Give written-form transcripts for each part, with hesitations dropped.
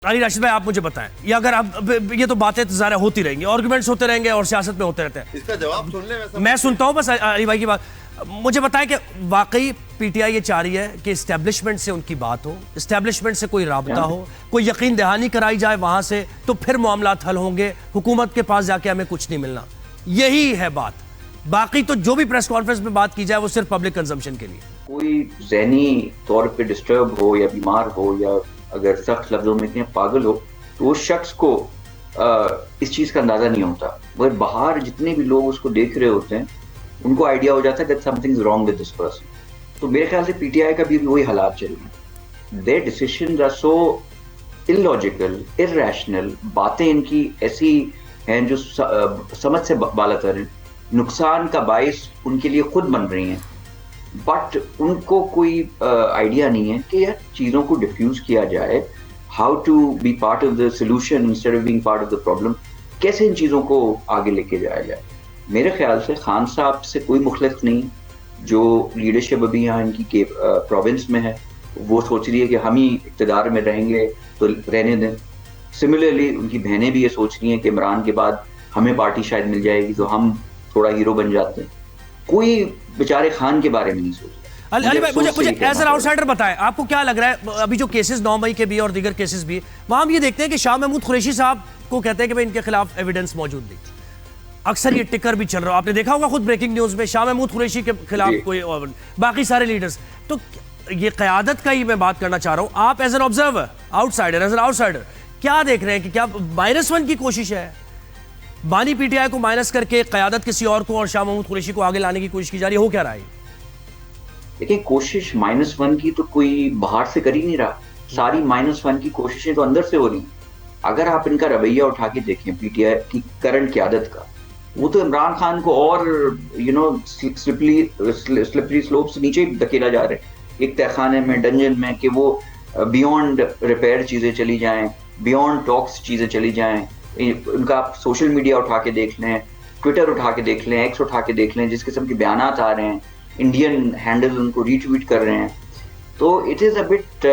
अली राशिद भाई, आप मुझे बताएं, ये अगर आप ये तो बातें ज़ाहिर होती रहेंगी, आर्गुमेंट्स होते रहेंगे और सियासत में होते रहते हैं। इसका जवाब सुन ले। मैं सुनता हूं बस अली भाई की बात। मुझे बताएं कि वाकई पीटीआई ये चाह रही है कि इस्टेब्लिशमेंट से उनकी बात हो, इस्टेब्लिशमेंट से कोई राबता हो, कोई यकीन दहानी कराई जाए वहां से, तो फिर मामलात हल होंगे। हुकूमत के पास जाके हमें कुछ नहीं मिलना, यही है बात। बाकी तो जो भी प्रेस कॉन्फ्रेंस में बात की जाए वो सिर्फ पब्लिक कंजम्पशन के लिए। कोई ज़हनी तौर पे डिस्टर्ब हो या बीमार हो या अगर सख्त लफ्जों में इतने पागल हो तो उस शख्स को इस चीज़ का अंदाज़ा नहीं होता, मगर बाहर जितने भी लोग उसको देख रहे होते हैं उनको आइडिया हो जाता है that something is wrong with this person. तो मेरे ख्याल से पीटीआई का भी वही हालात चल रहे हैं। Their decisions are so illogical, irrational, बातें इनकी ऐसी हैं जो समझ से बालातर हैं, नुकसान का बाइस उनके लिए खुद बन रही हैं, बट उनको कोई आइडिया नहीं है कि यार चीज़ों को डिफ्यूज किया जाए, how to be part of the solution instead of being part of the problem, कैसे इन चीज़ों को आगे लेके जाया जाए। मेरे ख्याल से खान साहब से कोई मुखलिफ नहीं, जो लीडरशिप अभी यहाँ इनकी प्रोविंस में है वो सोच रही है कि हम ही इक़्तिदार में रहेंगे तो रहने दें। सिमिलरली उनकी बहनें भी ये सोच रही हैं कि इमरान के बाद हमें पार्टी शायद मिल जाएगी तो हम थोड़ा हीरो बन जाते हैं। कोई बेचारे खान के बारे में नहीं सोच रहा। अली भाई, मुझे एज एन आउटसाइडर बताएं, आपको क्या लग रहा है अभी जो केसेस 9 मई के भी और दीगर केसेस भी, वहां हम ये देखते हैं कि शाह महमूद कुरैशी साहब को कहते हैं कि भाई इनके खिलाफ एविडेंस मौजूद नहीं। अक्सर ये टिकर भी चल रहा है, आपने देखा होगा खुद ब्रेकिंग न्यूज में शाह महमूद कुरैशी के खिलाफ कोई और बाकी सारे लीडर्स। तो ये क़यादत का ही मैं बात करना चाह रहा हूं। आप as an observer, outsider, as an outsider क्या देख रहे हैं कि क्या -1 की कोशिश है, बानी पीटीआई को माइनस करके क़यादत किसी और को और शाह महमूद कुरैशी को आगे लाने की कोशिश की जा रही है? हो क्या रहा है? देखिए, कोशिश -1 की तो कोई बाहर से कर ही नहीं रहा, सारी -1 की कोशिशें तो अंदर से हो रही। अगर आप इनका रवैया उठा के देखें पीटीआई की करंट क़यादत का, वो तो इमरान खान को और स्लिपरी स्लोप से नीचे धकेला जा रहे हैं, एक तहखाने में, डंजन में, कि वो बियॉन्ड रिपेयर चीज़ें चली जाएं, बियॉन्ड टॉक्स चीज़ें चली जाएं। उनका आप सोशल मीडिया उठा के देख लें, ट्विटर उठा के देख लें, एक्स उठा के देख लें, जिस किस्म के बयानात आ रहे हैं, इंडियन हैंडल उनको रीट्वीट कर रहे हैं, तो it is a bit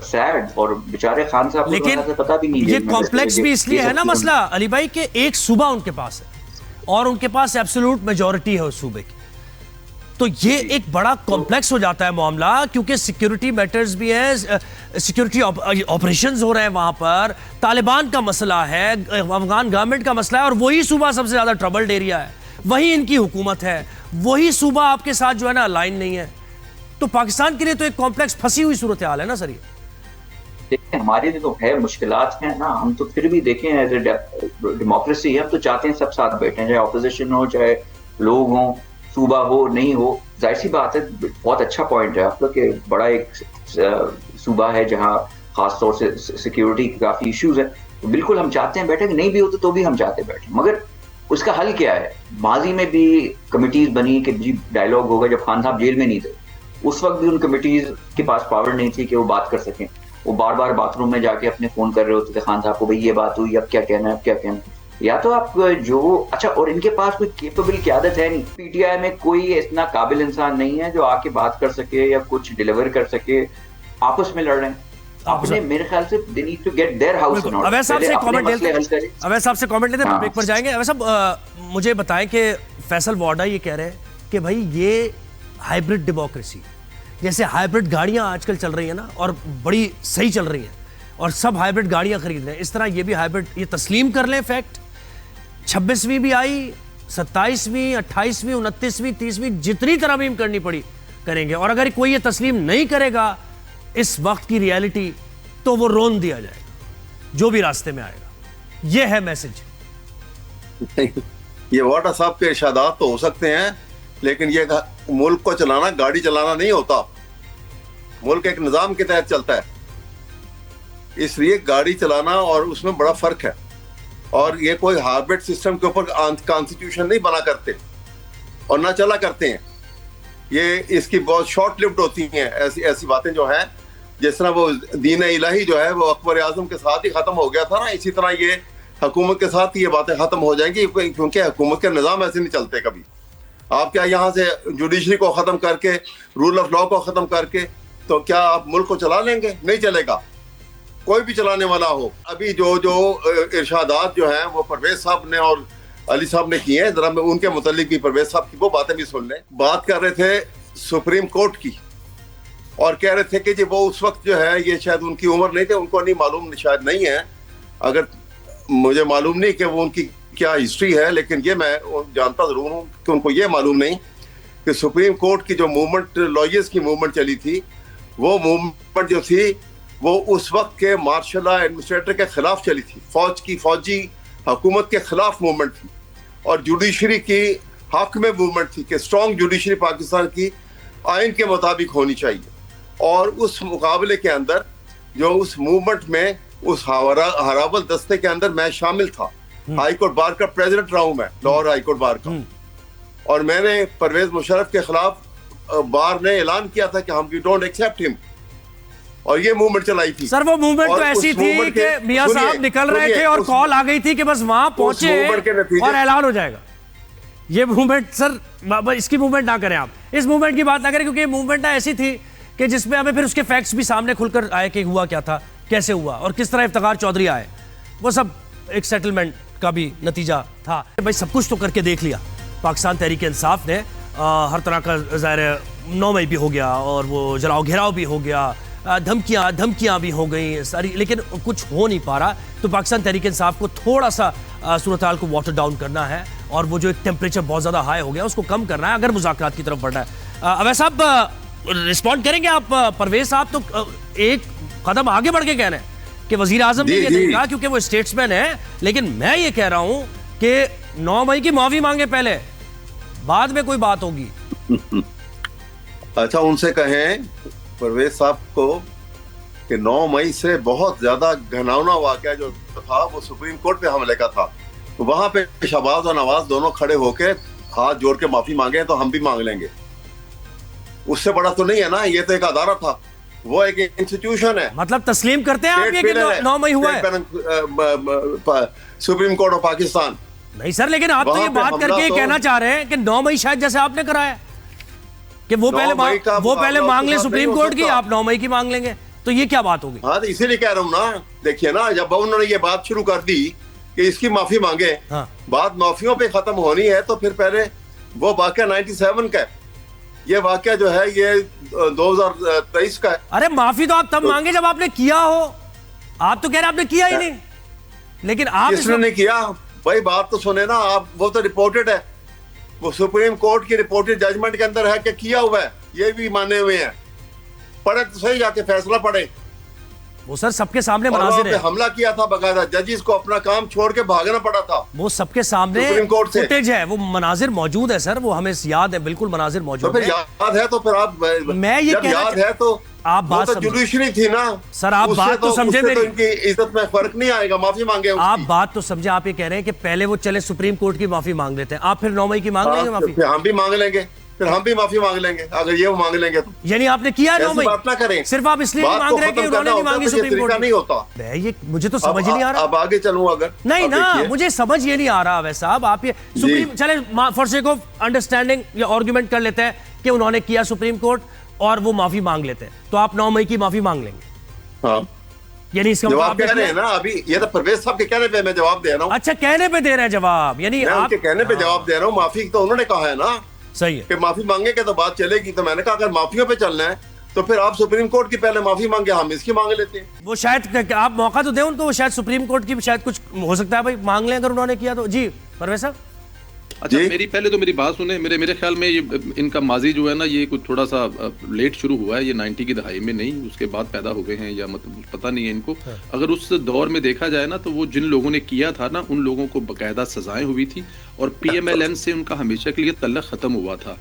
sad. और बेचारे खान साहब को पता भी नहीं। ये कॉम्प्लेक्स भी इसलिए है ना मसला अली भाई कि एक सूबा उनके पास है और उनके पास एब्सोल्यूट मेजॉरिटी है उस सूबे की, तो ये एक बड़ा कॉम्प्लेक्स हो जाता है मामला, क्योंकि सिक्योरिटी मैटर्स भी है, सिक्योरिटी ऑपरेशंस हो रहे हैं वहां पर, तालिबान का मसला है, अफगान गवर्नमेंट का मसला है, और वही सूबा सबसे ज्यादा ट्रबल्ड एरिया है, वही इनकी हुकूमत है, वही सूबा आपके साथ जो है ना अलाइन नहीं है। तो पाकिस्तान के लिए तो एक कॉम्प्लेक्स फंसी हुई सूरत हाल है ना सर। ये हमारे लिए तो है, मुश्किलात हैं ना, हम तो फिर भी देखें एज ए डेमोक्रेसी हम तो चाहते हैं सब साथ बैठे, चाहे ऑपोजिशन हो, चाहे लोग हों, सूबा हो, नहीं हो। जाहिर सी बात है, बहुत अच्छा पॉइंट है आपका कि बड़ा एक सूबा है जहां खास तौर से सिक्योरिटी के काफ़ी इश्यूज है, तो बिल्कुल हम चाहते हैं बैठे, नहीं भी होते तो भी हम चाहते बैठे, मगर उसका हल क्या है? माजी में भी कमिटीज बनी कि जी डायलॉग होगा, जब खान साहब जेल में नहीं थे उस वक्त भी उन कमिटीज के पास पावर नहीं थी कि वो बात कर सकें। वो बार बार बाथरूम में जाके अपने फ़ोन कर रहे होते थे खान साहब को, भाई ये बात हुई, अब क्या कहना है, अब क्या कहना है। या तो आप जो अच्छा, और इनके पास कोई केपेबल क़यादत है नहीं। पीटीआई में कोई इतना काबिल इंसान नहीं है जो आके बात कर सके या कुछ डिलीवर कर सके। आपस में लड़ रहे हैं अपने, मेरे ख्याल से they need to get their house in order. अवैध साहब से कमेंट लेते हैं, ब्रेक पर जाएंगे। अवैध साहब मुझे बताएं कि फैसल वाडा ये कह रहे हैं कि भाई ये हाइब्रिड डेमोक्रेसी, जैसे हाइब्रिड गाड़ियां आजकल चल रही है ना और बड़ी सही चल रही हैं और सब हाइब्रिड गाड़ियां खरीद रहे हैं, इस तरह ये भी हाइब्रिड, ये तस्लीम कर लें फैक्ट, 26वीं भी आई, 27वीं, 28वीं, 29वीं, 30वीं, जितनी तरमीम करनी पड़ी करेंगे, और अगर कोई ये तस्लीम नहीं करेगा इस वक्त की रियलिटी तो वो रोन दिया जाएगा जो भी रास्ते में आएगा। ये है मैसेज। ये वाडा साहब के इरशादात तो हो सकते हैं, लेकिन ये मुल्क को चलाना गाड़ी चलाना नहीं होता। मुल्क एक निजाम के तहत चलता है, इसलिए गाड़ी चलाना और उसमें बड़ा फर्क है। और ये कोई हाइब्रिड सिस्टम के ऊपर कॉन्स्टिट्यूशन नहीं बना करते और ना चला करते हैं। ये इसकी बहुत शॉर्ट लिव्ड होती हैं ऐसी बातें जो हैं, जिस तरह वो दीन इलाही जो है वो अकबर आजम के साथ ही खत्म हो गया था ना, इसी तरह ये हुकूमत के साथ ये बातें खत्म हो जाएंगी, क्योंकि हुकूमत के निज़ाम ऐसे नहीं चलते कभी। आप क्या यहाँ से जुडिशरी को ख़त्म करके, रूल ऑफ लॉ को ख़त्म करके, तो क्या आप मुल्क को चला लेंगे? नहीं चलेगा। कोई भी चलाने वाला हो। अभी जो जो इरशादात जो हैं वो परवेज साहब ने और अली साहब ने किए हैं, जरा मैं उनके मुतालिक भी परवेज साहब की वो बातें भी सुन लें। बात कर रहे थे सुप्रीम कोर्ट की और कह रहे थे कि जी वो उस वक्त जो है, ये शायद उनकी उम्र नहीं थी, उनको नहीं मालूम, शायद नहीं है, अगर मुझे मालूम नहीं कि वो उनकी क्या हिस्ट्री है, लेकिन ये मैं जानता जरूर हूँ कि उनको ये मालूम नहीं कि सुप्रीम कोर्ट की जो मूवमेंट, लॉयर्स की मूवमेंट चली थी, वो मूवमेंट जो थी वो उस वक्त के मार्शल लॉ एडमिनिस्ट्रेटर के खिलाफ चली थी, फौजी हुकूमत के खिलाफ मूवमेंट थी, और जुडिशरी की हक में मूवमेंट थी कि स्ट्रॉन्ग जुडिशरी पाकिस्तान की आइन के मुताबिक होनी चाहिए। और उस मुकाबले के अंदर जो उस मूवमेंट में उस हरावल दस्ते के अंदर मैं शामिल था। हाई कोर्ट बार का प्रेसिडेंट रहा हूं मैं, लाहौर हाई कोर्ट बार का, और मैंने परवेज मुशर्रफ के खिलाफ बार ने ऐलान किया था कि हम वी डोंट एक्सेप्ट हिम, और ये मूवमेंट चलाई थी। सर वो मूवमेंट तो ऐसी थी कि मियां साहब निकल रहे थे और कॉल आ गई थी कि बस वहां पहुंचे और ऐलान हो जाएगा। ये मूवमेंट सर, इसकी मूवमेंट ना करें आप, इस मूवमेंट की बात ना करें, क्योंकि ये मूवमेंट ऐसी थी कि जिसमें हमें फिर उसके फैक्ट्स भी सामने खुलकर आए कि हुआ क्या था, कैसे हुआ और किस तरह इफ्तिखार चौधरी आए। वो सब एक सेटलमेंट का भी नतीजा था। भाई सब कुछ तो करके देख लिया पाकिस्तान तहरीक इंसाफ ने, हर तरह का ज़ाहिर 9 मई भी हो गया और वो जलाओ घेराव भी हो गया, धमकियाँ भी हो गई सारी, लेकिन कुछ हो नहीं पा रहा। तो पाकिस्तान तहरीक इंसाफ को थोड़ा सा सूरत हाल को वाटर डाउन करना है, और वो जो एक टेम्परेचर बहुत ज़्यादा हाई हो गया उसको कम करना है अगर मुज़ाकरात की तरफ बढ़ना है। अवैस साहब रिस्पॉन्ड करेंगे आप? परवेज साहब तो एक कदम आगे बढ़ के कह रहे हैं कि वजीर आजम ने ये नहीं कहा क्योंकि वो स्टेट्समैन है, लेकिन मैं ये कह रहा हूं कि 9 मई की माफी मांगे पहले, बाद में कोई बात होगी। अच्छा, उनसे कहें परवेज साहब को कि 9 मई से बहुत ज्यादा घिनौना वाकया जो था वो सुप्रीम कोर्ट पे हमले का था। तो वहां पे शहबाज और नवाज दोनों खड़े होके हाथ जोड़ के माफी मांगे तो हम भी मांग लेंगे। उससे बड़ा तो नहीं है ना, ये तो एक अदारा था, वो एक इंस्टीट्यूशन है। मतलब तस्लीम करते हैं आप ये कि 9 मई हुआ है सुप्रीम कोर्ट ऑफ पाकिस्तान? नहीं सर, लेकिन आप तो ये बात करके कहना चाह रहे हैं कि 9 मई शायद जैसे आपने कराया कि वो पहले मांग ले सुप्रीम कोर्ट की, आप 9 मई की मांग लेंगे, तो ये क्या बात होगी? हाँ, तो इसीलिए कह रहा हूँ ना, देखिए ना, जब उन्होंने ये बात शुरू कर दी कि इसकी माफी मांगे, बात माफियों पे खत्म होनी है, तो फिर पहले वो वाकया 97 का है, ये वाकया जो है ये 2023 का है। अरे माफी तो आप तब मांगे जब आपने किया हो, आप तो कह रहे आपने किया ही नहीं, लेकिन आप किसने नहीं किया भाई? बात तो सुने ना आप, वो तो रिपोर्टेड है, वो सुप्रीम कोर्ट की रिपोर्टेड जजमेंट के अंदर है कि किया हुआ है, ये भी माने हुए हैं। पढ़े तो सही, जाके फैसला पढ़े। वो सर सबके सामने मनाजिर है, हमला किया था बकायदा, जजेस को अपना काम छोड़ के भागना पड़ा था, वो सबके सामने सुप्रीम कोर्ट से फुटेज है, वो मनाजिर मौजूद है सर, वो हमें याद है, बिल्कुल मनाजिर मौजूद है। तो फिर याद है तो फिर आप, मैं ये कह याद है तो आप बात तो जुडिशरी थी ना सर, आप बात तो समझे मेरी, तो इनकी इज्जत में फर्क नहीं आएगा, माफी मांगे उसकी। आप बात तो समझे, आप ये कह रहे हैं कि पहले वो चले सुप्रीम कोर्ट की माफी मांग लेते हैं, आप फिर 9 मई की मांग लेंगे माफी? हम भी मांग लेंगे, फिर हम भी माफी मांग लेंगे अगर ये वो मांग लेंगे तो। यानी आपने किया 9 मई? बात ना करें, सिर्फ आप इसलिए मांग रहे हैं कि उन्होंने नहीं मांगी सुप्रीम कोर्ट? नहीं होता ये, मुझे तो समझ ही नहीं आ रहा। अब आगे चलूं अगर नहीं ना, मुझे समझ ये नहीं आ रहा वैसा। साहब आप ये सुप्रीम, चले फॉर सेक ऑफ अंडरस्टैंडिंग या आर्गुमेंट कर लेते हैं कि उन्होंने किया सुप्रीम कोर्ट और वो माफी मांग लेते हैं, तो आप 9 मई की माफी मांग लेंगे? हाँ, यानी इसका जवाब कह रहे हैं ना अभी, ये तो परवेज साहब के कहने पे मैं जवाब दे रहा हूँ। अच्छा, कहने पे दे रहे हैं जवाब, यानी आप के कहने पे जवाब दे रहा हूँ। माफी तो उन्होंने कहा है ना, सही है कि माफी मांगेंगे तो बात चलेगी। तो मैंने कहा अगर माफियों पे चलना है तो फिर आप सुप्रीम कोर्ट की पहले माफी मांगे, हम इसकी मांग लेते हैं। वो शायद आप मौका तो दें उनको, वो शायद सुप्रीम कोर्ट की शायद कुछ हो सकता है भाई, मांग लें अगर उन्होंने किया तो। जी परवेज साहब। अच्छा, मेरी बात सुने। मेरे ख्याल में ये इनका माजी जो है ना, ये कुछ थोड़ा सा लेट शुरू हुआ है, ये 90 की दहाई में नहीं, उसके बाद पैदा हो गए हैं, या मतलब पता नहीं है इनको। अगर उस दौर में देखा जाए ना, तो वो जिन लोगों ने किया था ना, उन लोगों को बाकायदा सजाएं हुई थी, और PMLN से उनका हमेशा के लिए तल्लक खत्म हुआ था।